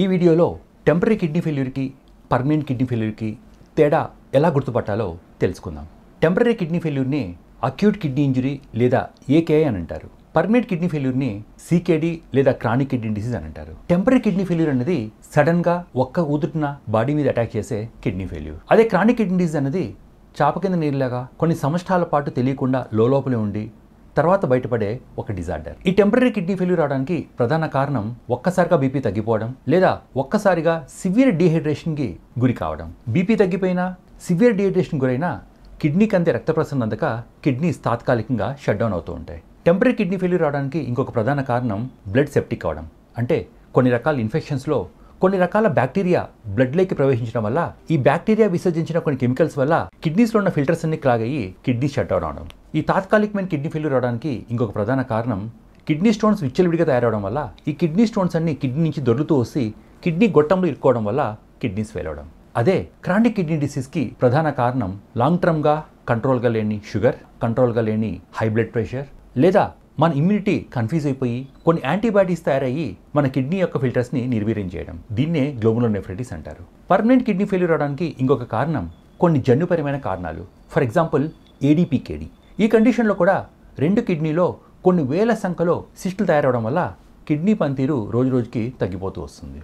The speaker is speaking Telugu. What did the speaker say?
ఈ వీడియోలో టెంపరీ కిడ్నీ ఫెయిల్యూర్కి పర్మనెంట్ కిడ్నీ ఫెయిల్యూర్కి తేడా ఎలా గుర్తుపట్టాలో తెలుసుకుందాం. టెంపరీ కిడ్నీ ఫెయిల్యూర్ని అక్యూట్ కిడ్నీ ఇంజరీ లేదా ఏకేఐ అని అంటారు. పర్మనెంట్ కిడ్నీ ఫెయిల్యూర్ని సికేడి లేదా క్రానిక్ కిడ్నీ డిసీజ్ అని అంటారు. టెంపరీ కిడ్నీ ఫెయిల్యూర్ అనేది సడన్గా ఒక్క ఊదుటున బాడీ మీద అటాక్ చేసే కిడ్నీ ఫెయిల్యూర్. అదే క్రానిక్ కిడ్నీ డిసీజ్ అనేది చాప కింద నీరులాగా కొన్ని సంవత్సరాల పాటు తెలియకుండా లోపలే ఉండి తర్వాత బయటపడే ఒక డిజార్డర్. ఈ టెంపరీ కిడ్నీ ఫెయిల్యూర్ రావడానికి ప్రధాన కారణం ఒక్కసారిగా బీపీ తగ్గిపోవడం లేదా ఒక్కసారిగా సివియర్ డీహైడ్రేషన్కి గురి కావడం. బీపీ తగ్గిపోయినా సివియర్ డీహైడ్రేషన్ గురైనా కిడ్నీకి అంతే రక్త ప్రసరణ అందక కిడ్నీస్ తాత్కాలికంగా షట్ డౌన్ అవుతూ ఉంటాయి. టెంపరీ కిడ్నీ ఫెయిల్యూర్ రావడానికి ఇంకొక ప్రధాన కారణం బ్లడ్ సెప్టిక్ అవడం. అంటే కొన్ని రకాల ఇన్ఫెక్షన్స్లో కొన్ని రకాల బ్యాక్టీరియా బ్లడ్లోకి ప్రవేశించడం వల్ల ఈ బ్యాక్టీరియా విసర్జించిన కొన్ని కెమికల్స్ వల్ల కిడ్నీస్లో ఉన్న ఫిల్టర్స్ అన్ని క్లాగ్ అయ్యి కిడ్నీ షట్ డౌన్ అవడం. ఈ తాత్కాలికమైన కిడ్నీ ఫెయిల్యూర్ అవడానికి ఇంకొక ప్రధాన కారణం కిడ్నీ స్టోన్స్ విచ్చలవిడిగా తయారవడం వల్ల ఈ కిడ్నీ స్టోన్స్ అన్ని కిడ్నీ నుంచి దొర్లుతూ వచ్చి కిడ్నీ గొట్టంలో ఇరుక్కోవడం వల్ల కిడ్నీస్ ఫెయిల్ అవడం. అదే క్రానిక్ కిడ్నీ డిసీజ్కి ప్రధాన కారణం లాంగ్ టర్మ్గా కంట్రోల్గా లేని షుగర్, కంట్రోల్గా లేని హై బ్లడ్ ప్రెషర్ లేదా మన ఇమ్యూనిటీ కన్ఫ్యూజ్ అయిపోయి కొన్ని యాంటీబాడీస్ తయారయ్యి మన కిడ్నీ యొక్క ఫిల్టర్స్ని నిర్వీర్యం చేయడం. దీన్నే గ్లోమెరులోనెఫ్రైటిస్ అంటారు. పర్మనెంట్ కిడ్నీ ఫెయిల్యూర్ అవడానికి ఇంకొక కారణం కొన్ని జన్యుపరమైన కారణాలు. For example ADPKD. ఈ కండిషన్లో కూడా రెండు కిడ్నీలో కొన్ని వేల సంఖ్యలో సిస్టులు తయారవడం వల్ల కిడ్నీ పనితీరు రోజు రోజుకి తగ్గిపోతూ వస్తుంది.